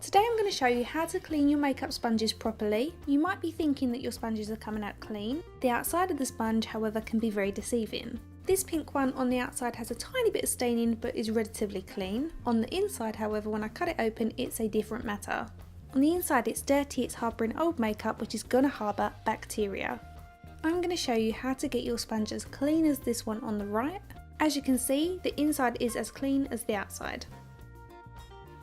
Today I'm going to show you how to clean your makeup sponges properly. You might be thinking that your sponges are coming out clean. The outside of the sponge, however, can be very deceiving. This pink one on the outside has a tiny bit of staining but is relatively clean. On the inside, however, when I cut it open, it's a different matter. On the inside it's dirty, it's harbouring old makeup which is going to harbour bacteria. I'm going to show you how to get your sponge as clean as this one on the right. As you can see, the inside is as clean as the outside.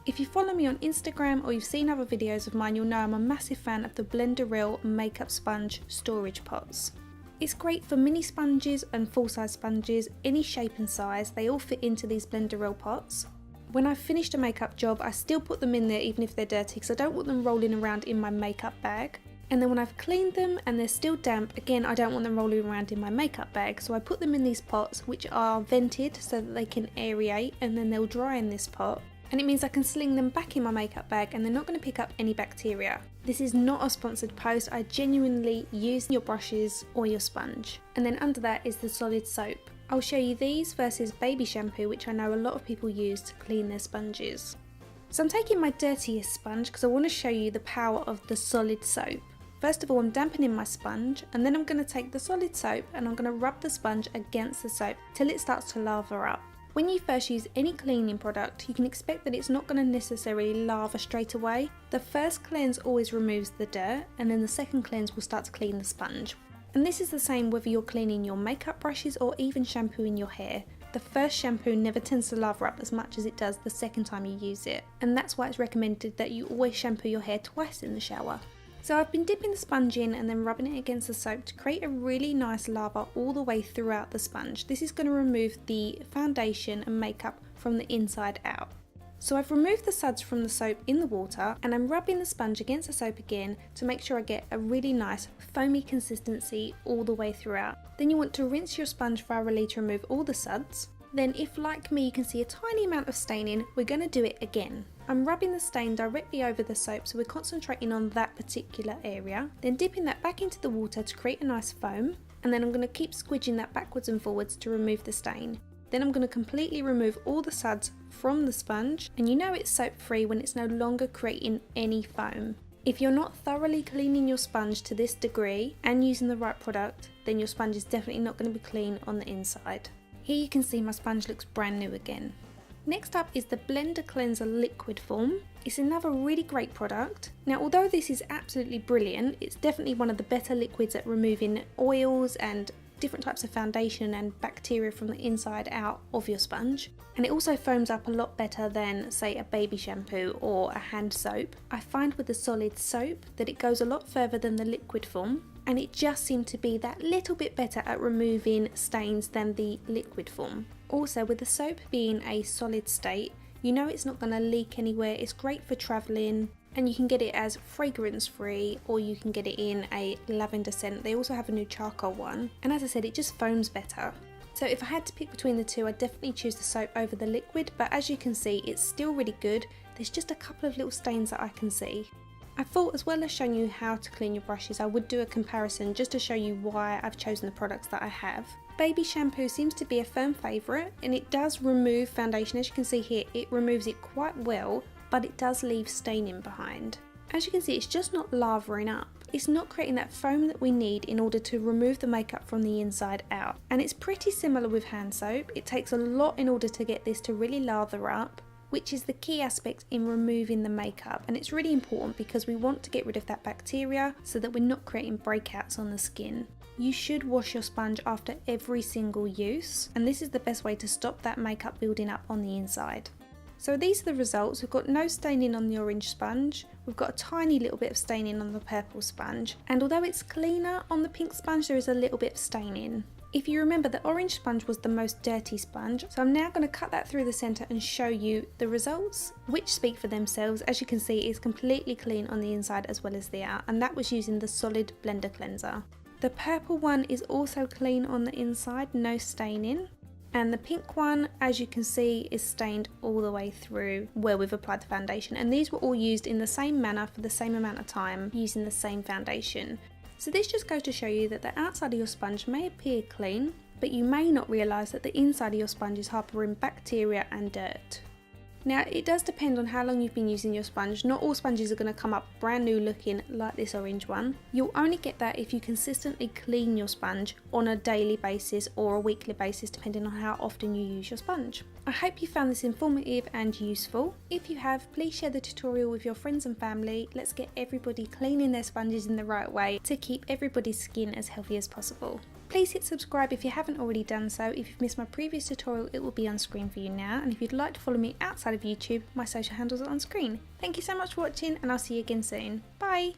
If you follow me on Instagram or you've seen other videos of mine, you'll know I'm a massive fan of the Blenderelle makeup sponge storage pots. It's great for mini sponges and full size sponges, any shape and size, they all fit into these Blenderelle pots. When I've finished a makeup job, I still put them in there even if they're dirty because I don't want them rolling around in my makeup bag. And then when I've cleaned them and they're still damp, again I don't want them rolling around in my makeup bag, so I put them in these pots which are vented so that they can aerate, and then they'll dry in this pot. And it means I can sling them back in my makeup bag and they're not going to pick up any bacteria. This is not a sponsored post, I genuinely use your brushes or your sponge. And then under that is the solid soap. I'll show you these versus baby shampoo, which I know a lot of people use to clean their sponges. So I'm taking my dirtiest sponge because I want to show you the power of the solid soap. First of all, I'm dampening my sponge and then I'm going to take the solid soap and I'm going to rub the sponge against the soap till it starts to lather up. When you first use any cleaning product, you can expect that it's not going to necessarily lather straight away. The first cleanse always removes the dirt and then the second cleanse will start to clean the sponge. And this is the same whether you're cleaning your makeup brushes or even shampooing your hair. The first shampoo never tends to lather up as much as it does the second time you use it. And that's why it's recommended that you always shampoo your hair twice in the shower. So I've been dipping the sponge in and then rubbing it against the soap to create a really nice lather all the way throughout the sponge. This is going to remove the foundation and makeup from the inside out. So I've removed the suds from the soap in the water and I'm rubbing the sponge against the soap again to make sure I get a really nice foamy consistency all the way throughout. Then you want to rinse your sponge thoroughly to remove all the suds. Then if, like me, you can see a tiny amount of staining, we're going to do it again. I'm rubbing the stain directly over the soap, so we're concentrating on that particular area. Then dipping that back into the water to create a nice foam. And then I'm going to keep squidging that backwards and forwards to remove the stain. Then I'm going to completely remove all the suds from the sponge. And you know it's soap free when it's no longer creating any foam. If you're not thoroughly cleaning your sponge to this degree and using the right product, then your sponge is definitely not going to be clean on the inside. Here you can see my sponge looks brand new again. Next up is the Blender Cleanser liquid form. It's another really great product. Now although this is absolutely brilliant, it's definitely one of the better liquids at removing oils and different types of foundation and bacteria from the inside out of your sponge. And it also foams up a lot better than, say, a baby shampoo or a hand soap. I find with the solid soap that it goes a lot further than the liquid form, and it just seemed to be that little bit better at removing stains than the liquid form. Also, with the soap being a solid state, you know it's not going to leak anywhere. It's great for travelling, and you can get it as fragrance free or you can get it in a lavender scent. They also have a new charcoal one, and as I said, it just foams better. So if I had to pick between the two, I'd definitely choose the soap over the liquid, but as you can see, it's still really good. There's just a couple of little stains that I can see. I thought, as well as showing you how to clean your brushes, I would do a comparison just to show you why I've chosen the products that I have. Baby shampoo seems to be a firm favourite, and it does remove foundation. As you can see here, it removes it quite well, but it does leave staining behind. As you can see, it's just not lavering up. It's not creating that foam that we need in order to remove the makeup from the inside out. And it's pretty similar with hand soap. It takes a lot in order to get this to really lather up, which is the key aspect in removing the makeup. And it's really important because we want to get rid of that bacteria so that we're not creating breakouts on the skin. You should wash your sponge after every single use, and this is the best way to stop that makeup building up on the inside. So these are the results. We've got no staining on the orange sponge, we've got a tiny little bit of staining on the purple sponge, and although it's cleaner on the pink sponge, there is a little bit of staining. If you remember, the orange sponge was the most dirty sponge, so I'm now going to cut that through the centre and show you the results, which speak for themselves. As you can see, it's completely clean on the inside as well as the out, and that was using the solid blender cleanser. The purple one is also clean on the inside, no staining. And the pink one, as you can see, is stained all the way through where we've applied the foundation. And these were all used in the same manner for the same amount of time using the same foundation. So this just goes to show you that the outside of your sponge may appear clean, but you may not realise that the inside of your sponge is harbouring bacteria and dirt. Now it does depend on how long you've been using your sponge. Not all sponges are going to come up brand new looking like this orange one. You'll only get that if you consistently clean your sponge on a daily basis or a weekly basis, depending on how often you use your sponge. I hope you found this informative and useful. If you have, please share the tutorial with your friends and family. Let's get everybody cleaning their sponges in the right way to keep everybody's skin as healthy as possible. Please hit subscribe if you haven't already done so. If you've missed my previous tutorial, it will be on screen for you now. And if you'd like to follow me outside of YouTube, my social handles are on screen. Thank you so much for watching, and I'll see you again soon. Bye!